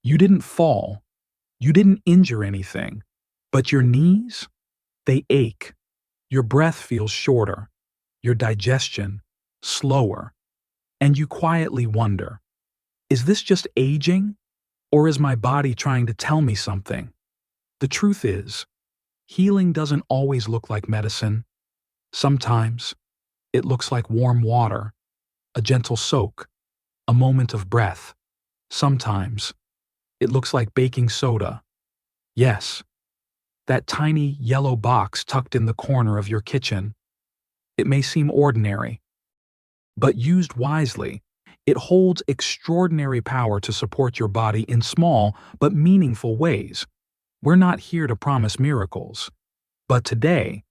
You didn't fall. You didn't injure anything. But your knees, they ache. Your breath feels shorter. Your digestion, slower. And you quietly wonder, is this just aging? Or is my body trying to tell me something? The truth is, healing doesn't always look like medicine. Sometimes, it looks like warm water, a gentle soak, a moment of breath. Sometimes, it looks like baking soda. Yes, that tiny yellow box tucked in the corner of your kitchen. It may seem ordinary, but used wisely, it holds extraordinary power to support your body in small but meaningful ways. We're not here to promise miracles, but today,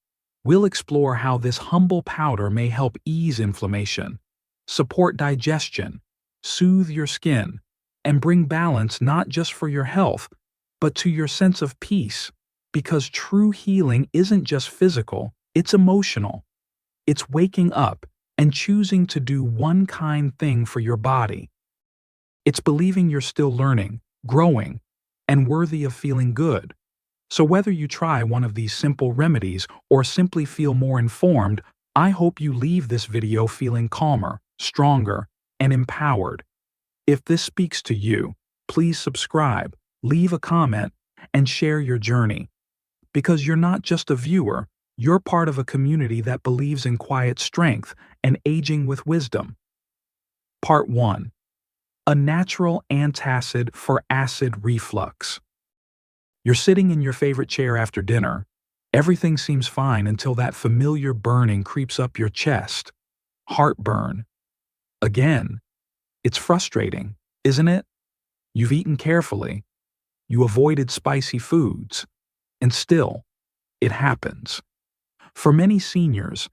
we'll explore how this humble powder may help ease inflammation, support digestion, soothe your skin, and bring balance not just for your health, but to your sense of peace. Because true healing isn't just physical, it's emotional. It's waking up and choosing to do one kind thing for your body. It's believing you're still learning, growing, and worthy of feeling good. So whether you try one of these simple remedies or simply feel more informed, I hope you leave this video feeling calmer, stronger, and empowered. If this speaks to you, please subscribe, leave a comment, and share your journey. Because you're not just a viewer, you're part of a community that believes in quiet strength and aging with wisdom. Part 1. A natural antacid for acid reflux. You're sitting in your favorite chair after dinner. Everything seems fine until that familiar burning creeps up your chest. Heartburn. Again. It's frustrating, isn't it? You've eaten carefully. You avoided spicy foods. And still, it happens. For many seniors,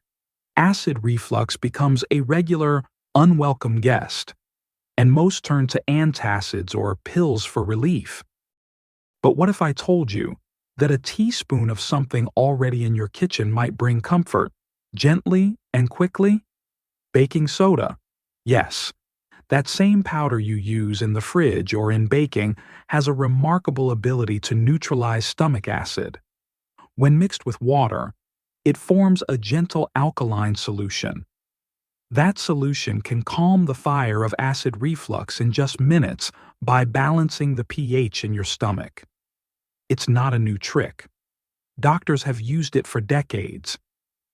acid reflux becomes a regular, unwelcome guest, and most turn to antacids or pills for relief. But what if I told you that a teaspoon of something already in your kitchen might bring comfort, gently and quickly? Baking soda. Yes, that same powder you use in the fridge or in baking has a remarkable ability to neutralize stomach acid. When mixed with water, it forms a gentle alkaline solution. That solution can calm the fire of acid reflux in just minutes by balancing the pH in your stomach. It's not a new trick. Doctors have used it for decades,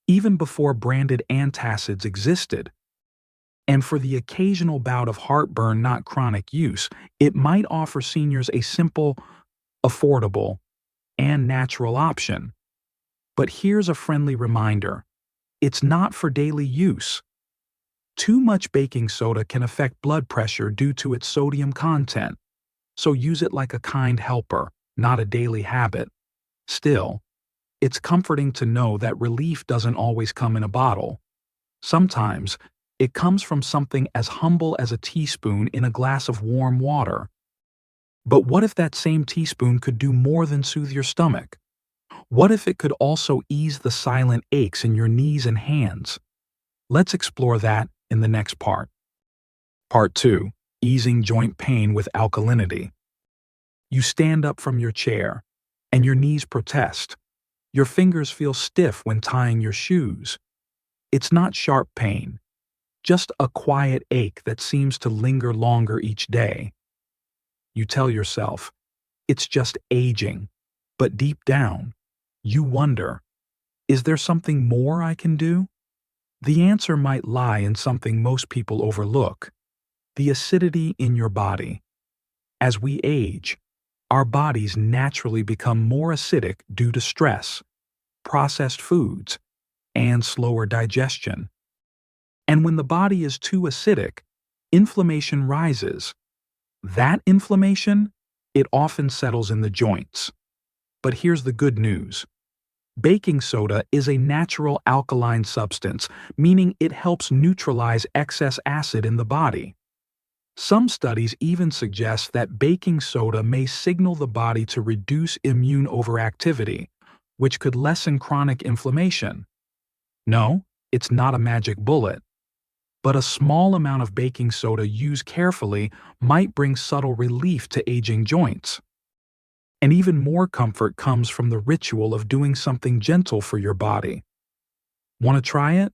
even before branded antacids existed. And for the occasional bout of heartburn not chronic use, it might offer seniors a simple, affordable, and natural option. But here's a friendly reminder. It's not for daily use. Too much baking soda can affect blood pressure due to its sodium content, so use it like a kind helper, not a daily habit. Still, it's comforting to know that relief doesn't always come in a bottle. Sometimes, it comes from something as humble as a teaspoon in a glass of warm water. But what if that same teaspoon could do more than soothe your stomach? What if it could also ease the silent aches in your knees and hands? Let's explore that in the next part. Part 2. Easing joint pain with alkalinity. You stand up from your chair, and your knees protest. Your fingers feel stiff when tying your shoes. It's not sharp pain, just a quiet ache that seems to linger longer each day. You tell yourself, it's just aging, but deep down, you wonder, is there something more I can do? The answer might lie in something most people overlook: the acidity in your body. As we age, our bodies naturally become more acidic due to stress, processed foods, and slower digestion. And when the body is too acidic, inflammation rises. That inflammation, it often settles in the joints. But here's the good news. Baking soda is a natural alkaline substance, meaning it helps neutralize excess acid in the body. Some studies even suggest that baking soda may signal the body to reduce immune overactivity, which could lessen chronic inflammation. No, it's not a magic bullet. but a small amount of baking soda used carefully might bring subtle relief to aging joints. And even more comfort comes from the ritual of doing something gentle for your body. Want to try it?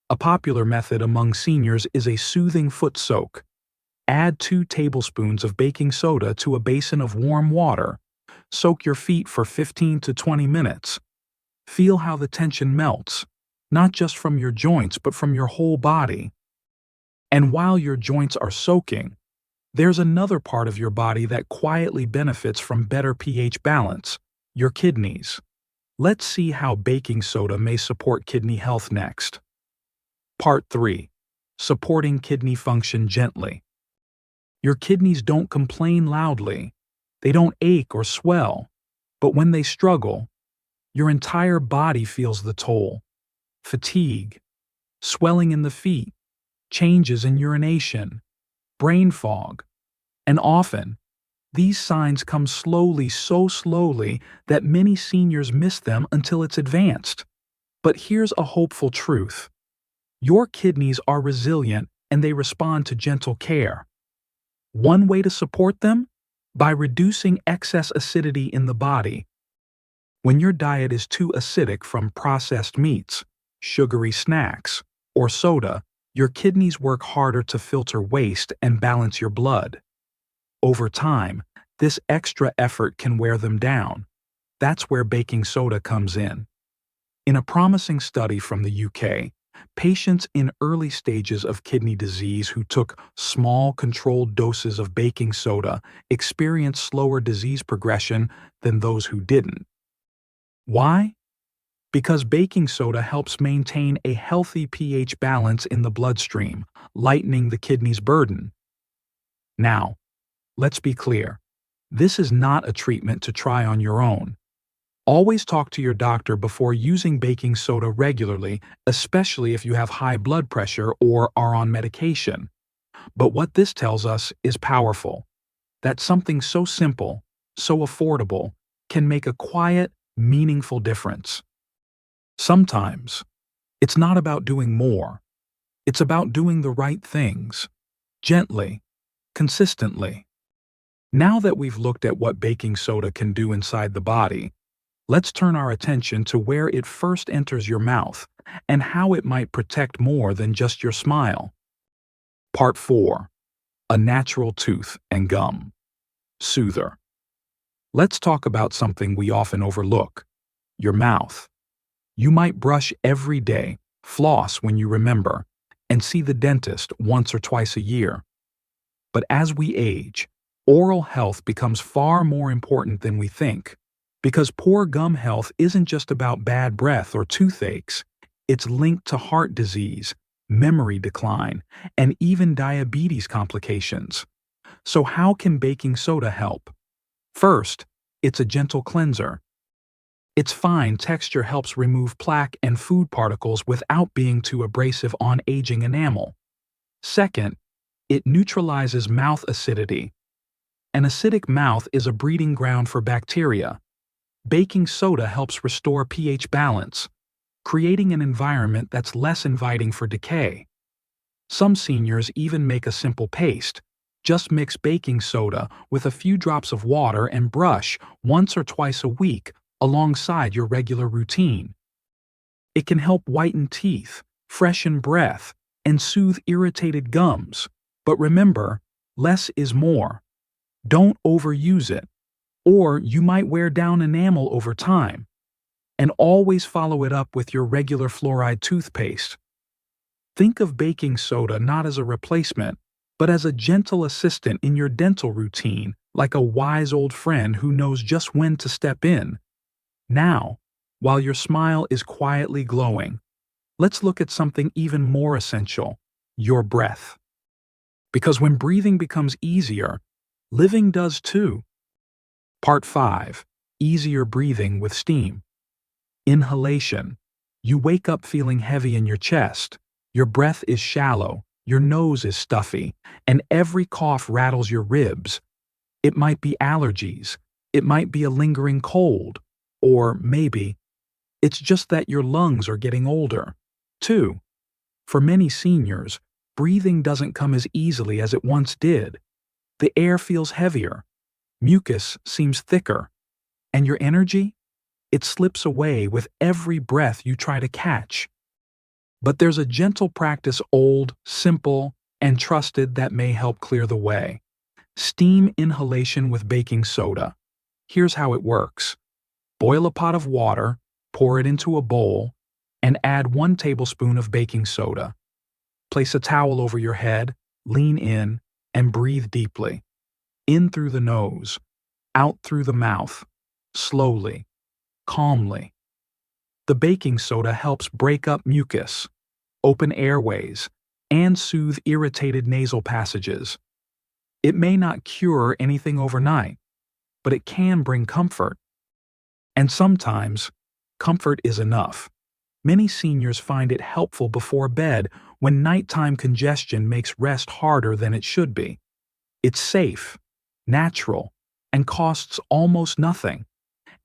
A popular method among seniors is a soothing foot soak. Add 2 tablespoons of baking soda to a basin of warm water. Soak your feet for 15 to 20 minutes. Feel how the tension melts, not just from your joints but from your whole body. And while your joints are soaking, there's another part of your body that quietly benefits from better pH balance: your kidneys. Let's see how baking soda may support kidney health next. Part 3. Supporting kidney function gently. Your kidneys don't complain loudly. They don't ache or swell. But when they struggle, your entire body feels the toll. Fatigue, swelling in the feet, changes in urination, brain fog, and often, these signs come slowly, so slowly that many seniors miss them until it's advanced. But here's a hopeful truth. Your kidneys are resilient and they respond to gentle care. One way to support them? By reducing excess acidity in the body. When your diet is too acidic from processed meats, sugary snacks, or soda, your kidneys work harder to filter waste and balance your blood. Over time, this extra effort can wear them down. That's where baking soda comes in. In a promising study from the UK, patients in early stages of kidney disease who took small controlled doses of baking soda experienced slower disease progression than those who didn't. Why? Because baking soda helps maintain a healthy pH balance in the bloodstream, lightening the kidney's burden. Now, let's be clear. This is not a treatment to try on your own. Always talk to your doctor before using baking soda regularly, especially if you have high blood pressure or are on medication. But what this tells us is powerful. That something so simple, so affordable, can make a quiet, meaningful difference. Sometimes, it's not about doing more. It's about doing the right things, gently, consistently. Now that we've looked at what baking soda can do inside the body, let's turn our attention to where it first enters your mouth and how it might protect more than just your smile. Part 4. A natural tooth and gum. Soother. Let's talk about something we often overlook: your mouth. You might brush every day, floss when you remember, and see the dentist once or twice a year. But as we age, oral health becomes far more important than we think. Because poor gum health isn't just about bad breath or toothaches, it's linked to heart disease, memory decline, and even diabetes complications. So how can baking soda help? First, it's a gentle cleanser. Its fine texture helps remove plaque and food particles without being too abrasive on aging enamel. Second, it neutralizes mouth acidity. An acidic mouth is a breeding ground for bacteria. Baking soda helps restore pH balance, creating an environment that's less inviting for decay. Some seniors even make a simple paste. Just mix baking soda with a few drops of water and brush once or twice a week alongside your regular routine. It can help whiten teeth, freshen breath, and soothe irritated gums. But remember, less is more. Don't overuse it, or you might wear down enamel over time. And always follow it up with your regular fluoride toothpaste. Think of baking soda not as a replacement, but as a gentle assistant in your dental routine, like a wise old friend who knows just when to step in. Now, while your smile is quietly glowing, let's look at something even more essential: your breath. Because when breathing becomes easier, living does too. Part 5. Easier breathing with steam. Inhalation. You wake up feeling heavy in your chest. Your breath is shallow, your nose is stuffy, and every cough rattles your ribs. It might be allergies, it might be a lingering cold, or maybe it's just that your lungs are getting older. 2. For many seniors, breathing doesn't come as easily as it once did. The air feels heavier, mucus seems thicker, and your energy? It slips away with every breath you try to catch. But there's a gentle practice, old, simple, and trusted, that may help clear the way. Steam inhalation with baking soda. Here's how it works. Boil a pot of water, pour it into a bowl, and add 1 tablespoon of baking soda. Place a towel over your head, lean in, and breathe deeply. In through the nose, out through the mouth, slowly, calmly. The baking soda helps break up mucus, open airways, and soothe irritated nasal passages. It may not cure anything overnight, but it can bring comfort. And sometimes, comfort is enough. Many seniors find it helpful before bed when nighttime congestion makes rest harder than it should be. It's safe, natural, and costs almost nothing.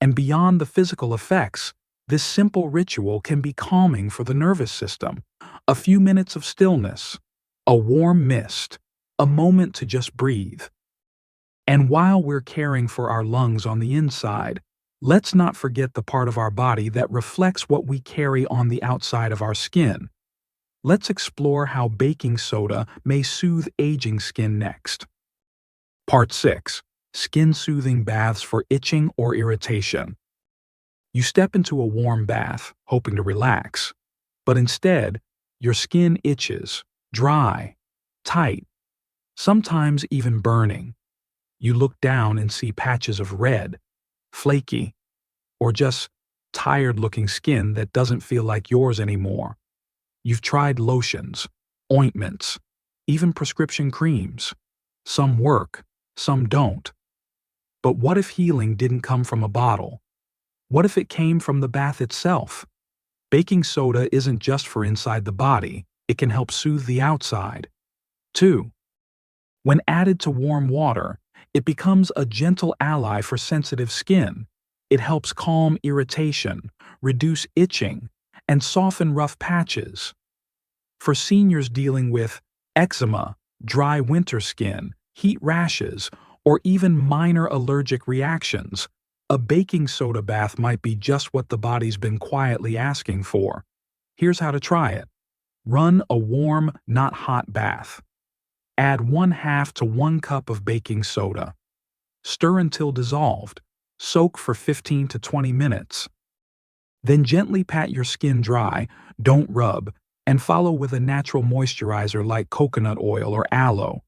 And beyond the physical effects, this simple ritual can be calming for the nervous system. A few minutes of stillness, a warm mist, a moment to just breathe. And while we're caring for our lungs on the inside, let's not forget the part of our body that reflects what we carry on the outside of our skin. Let's explore how baking soda may soothe aging skin next. Part 6. Skin-soothing baths for itching or irritation. You step into a warm bath, hoping to relax, but instead, your skin itches, dry, tight, sometimes even burning. You look down and see patches of red, flaky, or just tired-looking skin that doesn't feel like yours anymore. You've tried lotions, ointments, even prescription creams. Some work, some don't. But what if healing didn't come from a bottle? What if it came from the bath itself? Baking soda isn't just for inside the body, it can help soothe the outside. 2. When added to warm water, it becomes a gentle ally for sensitive skin. It helps calm irritation, reduce itching, and soften rough patches. For seniors dealing with eczema, dry winter skin, heat rashes, or even minor allergic reactions, a baking soda bath might be just what the body's been quietly asking for. Here's how to try it. Run a warm, not hot bath. Add 1/2 to 1 cup of baking soda. Stir until dissolved. Soak for 15 to 20 minutes. Then gently pat your skin dry, don't rub, and follow with a natural moisturizer like coconut oil or aloe.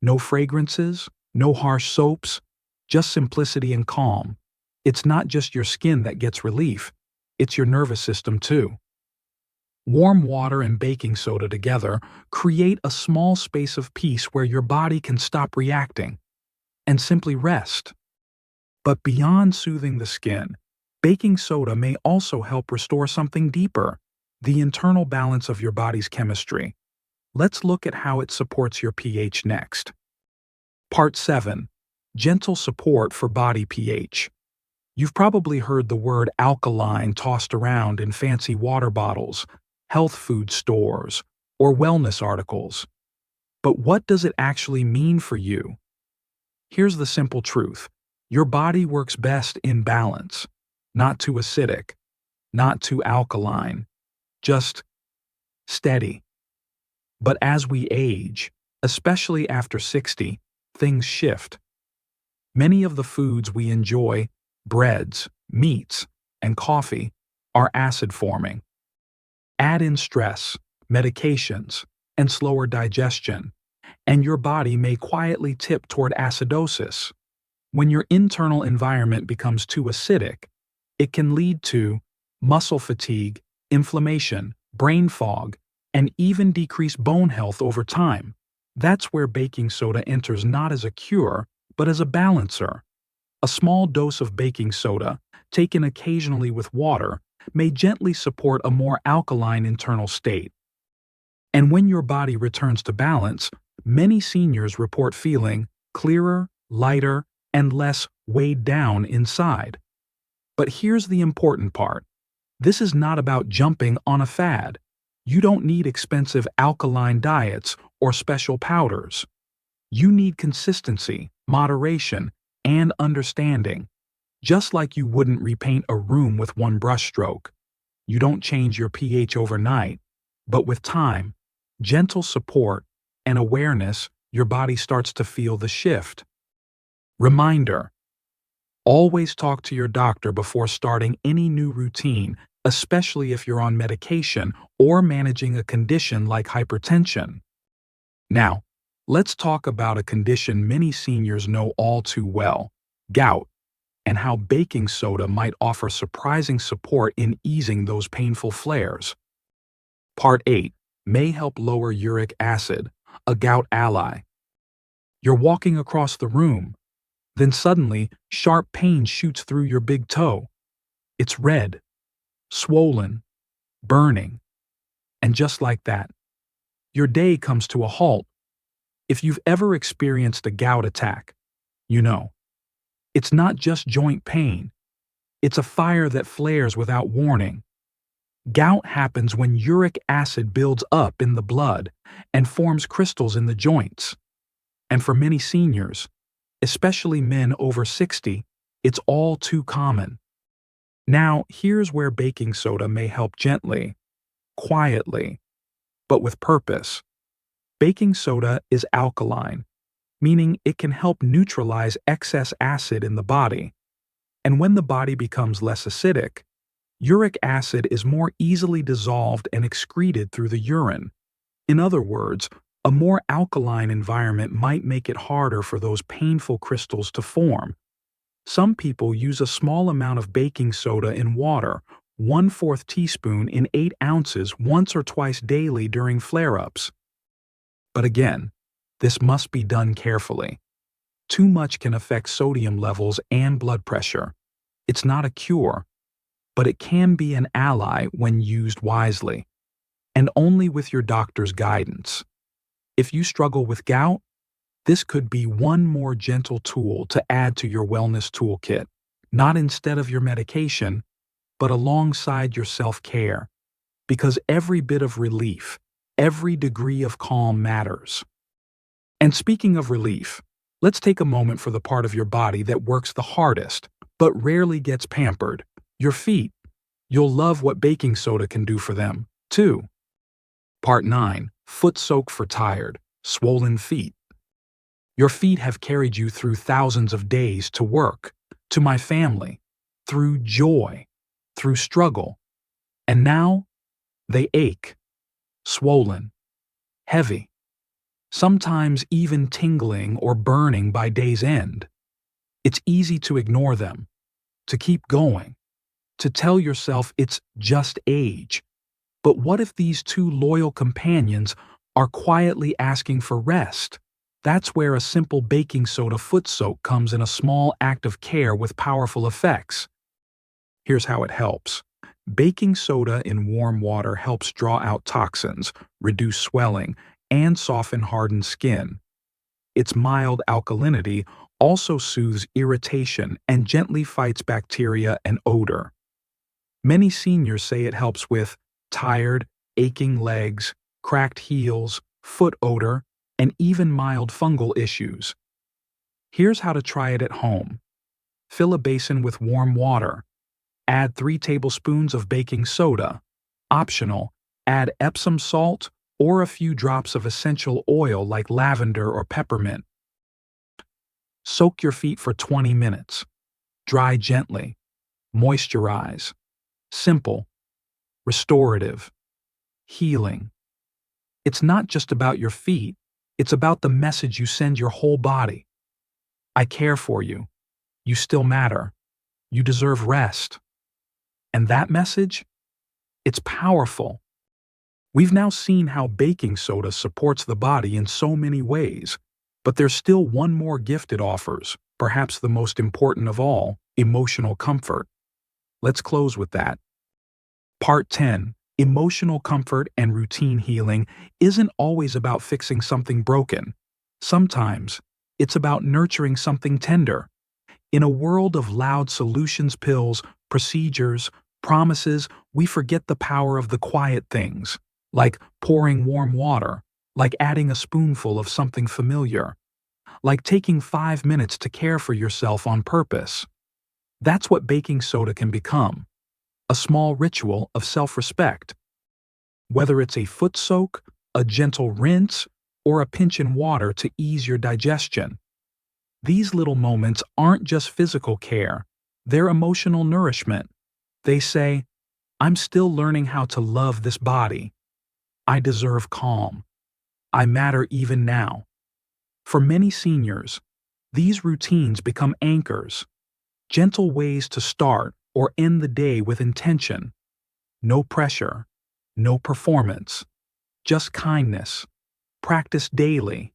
No fragrances, no harsh soaps, just simplicity and calm. It's not just your skin that gets relief, it's your nervous system too. Warm water and baking soda together create a small space of peace where your body can stop reacting and simply rest. But beyond soothing the skin, baking soda may also help restore something deeper, the internal balance of your body's chemistry. Let's look at how it supports your pH next. Part 7. Gentle support for body pH. You've probably heard the word alkaline tossed around in fancy water bottles, health food stores, or wellness articles. But what does it actually mean for you? Here's the simple truth. Your body works best in balance, not too acidic, not too alkaline, just steady. But as we age, especially after 60, things shift. Many of the foods we enjoy, breads, meats, and coffee, are acid-forming. Add in stress, medications, and slower digestion, and your body may quietly tip toward acidosis. When your internal environment becomes too acidic, it can lead to muscle fatigue, inflammation, brain fog, and even decreased bone health over time. That's where baking soda enters not as a cure, but as a balancer. A small dose of baking soda, taken occasionally with water, may gently support a more alkaline internal state. And when your body returns to balance, many seniors report feeling clearer, lighter, and less weighed down inside. But here's the important part. This is not about jumping on a fad. You don't need expensive alkaline diets or special powders. You need consistency, moderation, and understanding. Just like you wouldn't repaint a room with one brushstroke. You don't change your pH overnight, but with time, gentle support, and awareness, your body starts to feel the shift. Reminder: always talk to your doctor before starting any new routine, especially if you're on medication or managing a condition like hypertension. Now, let's talk about a condition many seniors know all too well: gout, and how baking soda might offer surprising support in easing those painful flares. Part 8 may help lower uric acid, a gout ally. You're walking across the room, then suddenly sharp pain shoots through your big toe. It's red, swollen, burning, and just like that, your day comes to a halt. If you've ever experienced a gout attack, you know. It's not just joint pain. It's a fire that flares without warning. Gout happens when uric acid builds up in the blood and forms crystals in the joints. And for many seniors, especially men over 60, it's all too common. Now, here's where baking soda may help gently, quietly, but with purpose. Baking soda is alkaline, meaning it can help neutralize excess acid in the body. And when the body becomes less acidic, uric acid is more easily dissolved and excreted through the urine. In other words, a more alkaline environment might make it harder for those painful crystals to form. Some people use a small amount of baking soda in water, 1/4 teaspoon in 8 ounces once or twice daily during flare-ups. But again, this must be done carefully. Too much can affect sodium levels and blood pressure. It's not a cure, but it can be an ally when used wisely, and only with your doctor's guidance. If you struggle with gout, this could be one more gentle tool to add to your wellness toolkit, not instead of your medication, but alongside your self-care, because every bit of relief, every degree of calm matters. And speaking of relief, let's take a moment for the part of your body that works the hardest, but rarely gets pampered: your feet. You'll love what baking soda can do for them, too. Part 9, foot soak for tired, swollen feet. Your feet have carried you through thousands of days to work, to my family, through joy, through struggle. And now, they ache, swollen, heavy, sometimes even tingling or burning by day's end. It's easy to ignore them, to keep going, to tell yourself it's just age. But what if these two loyal companions are quietly asking for rest? That's where a simple baking soda foot soak comes in, a small act of care with powerful effects. Here's how it helps. Baking soda in warm water helps draw out toxins, reduce swelling, and soften hardened skin. Its mild alkalinity also soothes irritation and gently fights bacteria and odor. Many seniors say it helps with tired, aching legs, cracked heels, foot odor, and even mild fungal issues. Here's how to try it at home. Fill a basin with warm water. Add 3 tablespoons of baking soda. Optional, add Epsom salt or a few drops of essential oil like lavender or peppermint. Soak your feet for 20 minutes. Dry gently. Moisturize. Simple. Restorative. Healing. It's not just about your feet, it's about the message you send your whole body. I care for you. You still matter. You deserve rest. And that message? It's powerful. We've now seen how baking soda supports the body in so many ways, but there's still one more gift it offers, perhaps the most important of all: emotional comfort. Let's close with that. Part 10. Emotional comfort and routine healing isn't always about fixing something broken. Sometimes, it's about nurturing something tender. In a world of loud solutions pills, procedures, promises, we forget the power of the quiet things: like pouring warm water, like adding a spoonful of something familiar, like taking 5 minutes to care for yourself on purpose. That's what baking soda can become, a small ritual of self-respect. Whether it's a foot soak, a gentle rinse, or a pinch in water to ease your digestion, these little moments aren't just physical care, they're emotional nourishment. They say, I'm still learning how to love this body. I deserve calm. I matter even now. For many seniors, these routines become anchors, gentle ways to start or end the day with intention. No pressure, no performance, just kindness, practice daily.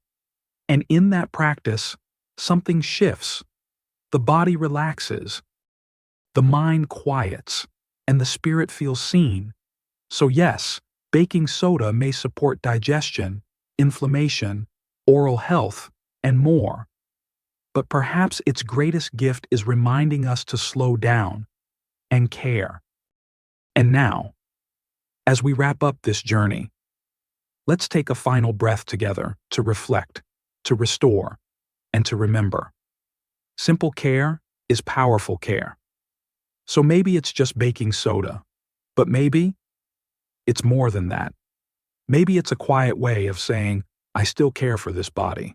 And in that practice, something shifts. The body relaxes, the mind quiets, and the spirit feels seen. So yes, baking soda may support digestion, inflammation, oral health, and more. But perhaps its greatest gift is reminding us to slow down and care. And now, as we wrap up this journey, let's take a final breath together to reflect, to restore, and to remember. Simple care is powerful care. So maybe it's just baking soda, but maybe it's more than that. Maybe it's a quiet way of saying, I still care for this body.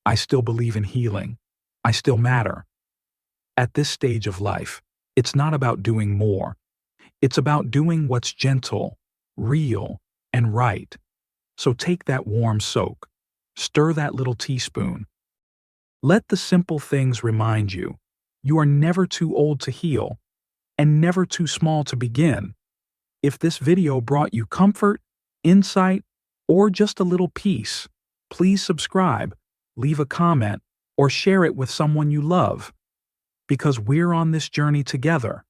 I still believe in healing. I still matter. At this stage of life, it's not about doing more. It's about doing what's gentle, real, and right. So take that warm soak. Stir that little teaspoon. Let the simple things remind you, you are never too old to heal and never too small to begin. If this video brought you comfort, insight, or just a little peace, please subscribe, leave a comment, or share it with someone you love. Because we're on this journey together.